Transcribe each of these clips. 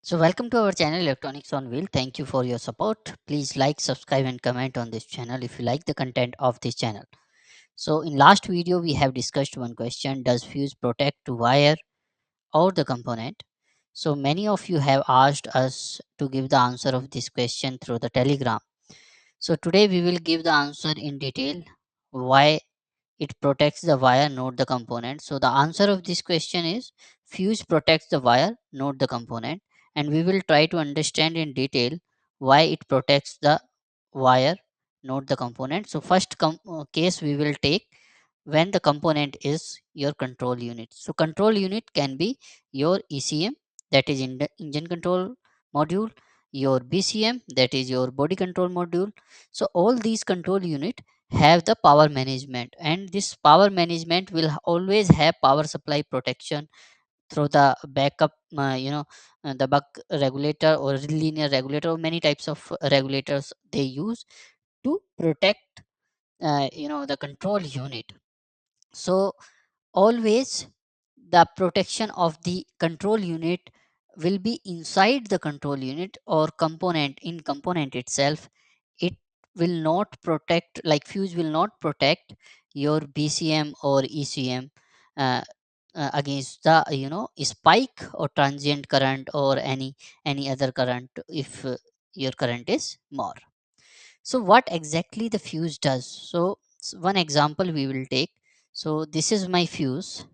So welcome to our channel Electronics on Wheel. Thank you for your support. Please like, subscribe and comment on this channel if you like the content of this channel. So in last video we have discussed one question: does fuse protect wire or the component? So many of you have asked us to give the answer of this question through the Telegram. So today we will give the answer in detail, why it protects the wire, not the component. So the answer of this question is fuse protects the wire, not the component, and we will try to understand in detail why it protects the wire, not the component. So first case we will take when the component is your control unit. So control unit can be your ECM, that is in the engine control module, your BCM, that is your body control module. So all these control unit have the power management, and this power management will always have power supply protection through the backup, the buck regulator or linear regulator, or many types of regulators they use to protect the control unit. So always the protection of the control unit will be inside the control unit or component, in component itself. It will not protect, like fuse will not protect your BCM or ECM uh, against the spike or transient current or any other current if your current is more. So what exactly the fuse does? So one example we will take. So this is my fuse,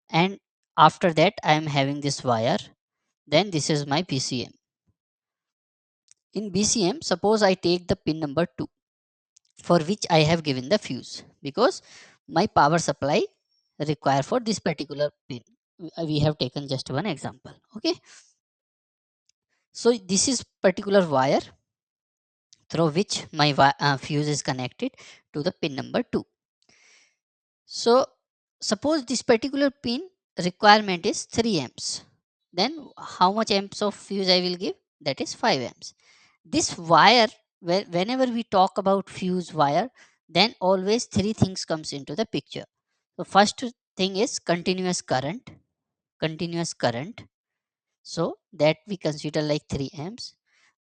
and after that I am having this wire. Then this is my BCM. In BCM, suppose I take the pin number 2, for which I have given the fuse, because my power supply require for this particular pin. We have taken just one example. Okay, so this is particular wire through which my fuse is connected to the pin number 2. So suppose this particular pin requirement is 3 amps, then how much amps of fuse I will give? That is 5 amps. This wire, whenever we talk about fuse wire, then always three things comes into the picture. So first thing is continuous current, so that we consider like 3 amps.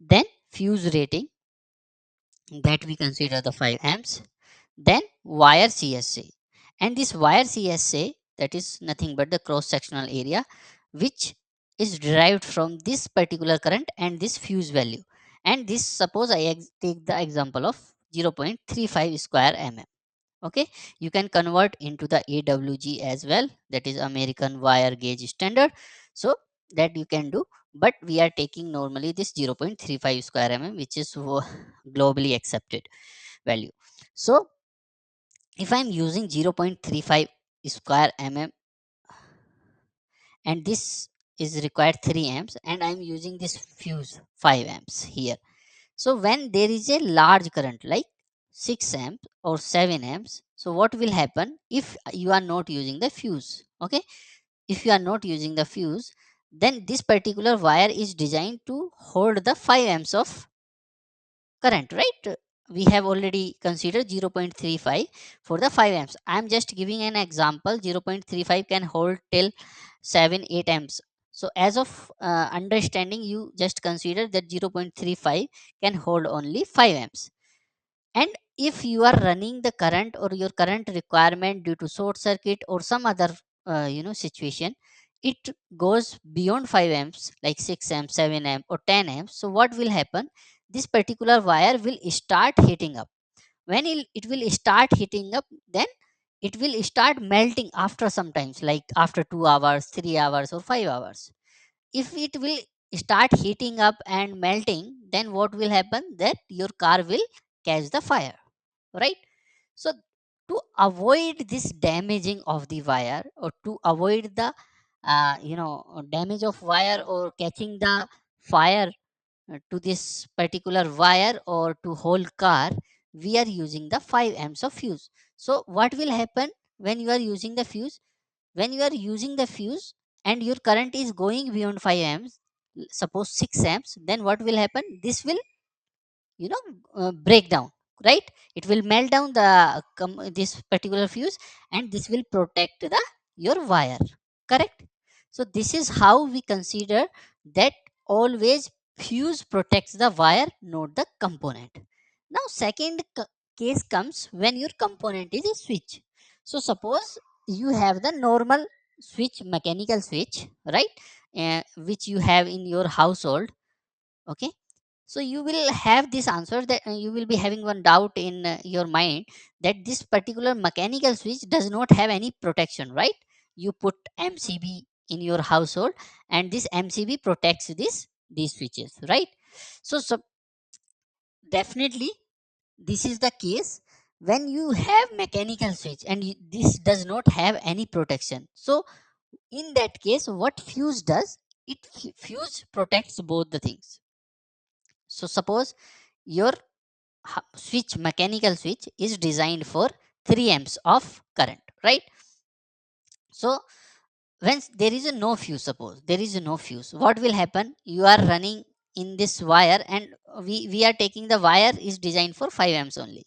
Then fuse rating, that we consider the 5 amps. Then wire CSA, and this wire CSA, that is nothing but the cross sectional area which is derived from this particular current and this fuse value. And this, suppose I take the example of 0.35 square mm. Okay, you can convert into the AWG as well, that is American wire gauge standard. So that you can do, but we are taking normally this 0.35 square mm, which is globally accepted value. So if I'm using 0.35 square mm, and this is required 3 amps, and I'm using this fuse 5 amps here. So when there is a large current like 6 amps or 7 amps, so what will happen if you are not using the fuse? Okay, if you are not using the fuse, then this particular wire is designed to hold the 5 amps of current, right? We have already considered 0.35 for the 5 amps. I am just giving an example. 0.35 can hold till 7 8 amps. So as of understanding, you just consider that 0.35 can hold only 5 amps. And if you are running the current or your current requirement due to short circuit or some other situation, it goes beyond 5 amps, like 6 amps, 7 amps or 10 amps. So what will happen? This particular wire will start heating up. When it will start heating up, then it will start melting after some times, like after 2 hours, 3 hours or 5 hours. If it will start heating up and melting, then what will happen? That your car will catch the fire, right? So to avoid this damaging of the wire, or to avoid the damage of wire or catching the fire to this particular wire or to whole car, we are using the 5 amps of fuse. So what will happen when you are using the fuse? When you are using the fuse and your current is going beyond 5 amps, suppose 6 amps, then what will happen? This will break down, right? It will melt down the this particular fuse, and this will protect the your wire, correct? So this is how we consider that always fuse protects the wire, not the component. Now second case comes when your component is a switch. So suppose you have the normal switch, mechanical switch, right, which you have in your household. Okay, so you will have this answer that you will be having one doubt in your mind that this particular mechanical switch does not have any protection, right? You put MCB in your household and this MCB protects these switches, right? So definitely this is the case when you have mechanical switch and this does not have any protection. So in that case what fuse does, it fuse protects both the things. So suppose your switch, mechanical switch, is designed for 3 amps of current, right? So when there is a no fuse, suppose there is a no fuse, what will happen? You are running in this wire and we are taking the wire is designed for 5 amps only.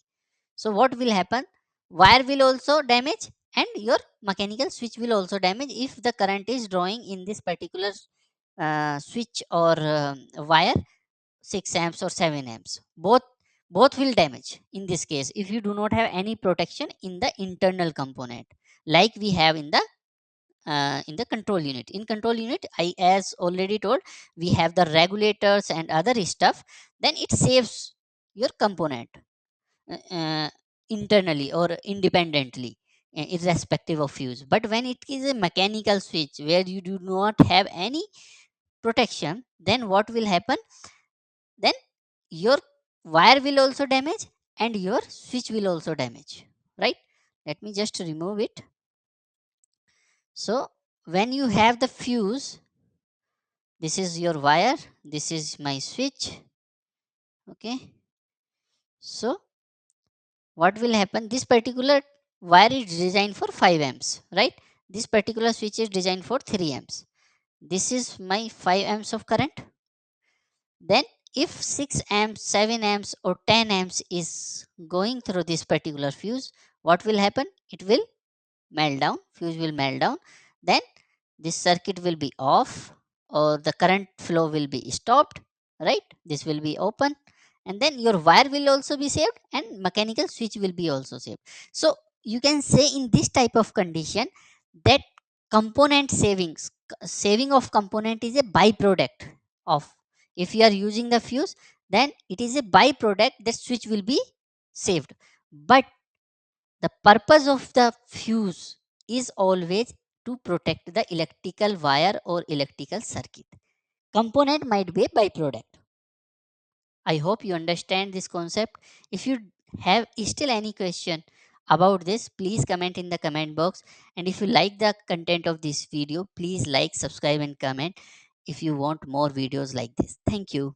So what will happen? Wire will also damage and your mechanical switch will also damage if the current is drawing in this particular switch or wire 6 amps or 7 amps. Both will damage in this case if you do not have any protection in the internal component like we have in the control unit. In control unit, I as already told, we have the regulators and other stuff. Then it saves your component uh, internally or independently, irrespective of fuse. But when it is a mechanical switch where you do not have any protection, then what will happen? Then your wire will also damage and your switch will also damage, right? Let me just remove it. So when you have the fuse, this is your wire, this is my switch. Okay, so what will happen? This particular wire is designed for 5 amps, right? This particular switch is designed for 3 amps. This is my 5 amps of current. Then if 6 amps, 7 amps or 10 amps is going through this particular fuse, what will happen? It will melt down, fuse will melt down. Then this circuit will be off or the current flow will be stopped, right? This will be open and then your wire will also be saved and mechanical switch will be also saved. So you can say in this type of condition that component saving of component is a byproduct of, if you are using the fuse, then it is a byproduct that switch will be saved. But the purpose of the fuse is always to protect the electrical wire or electrical circuit. Component might be a byproduct. I hope you understand this concept. If you have still any question about this, please comment in the comment box. And if you like the content of this video, please like, subscribe, and comment if you want more videos like this. Thank you.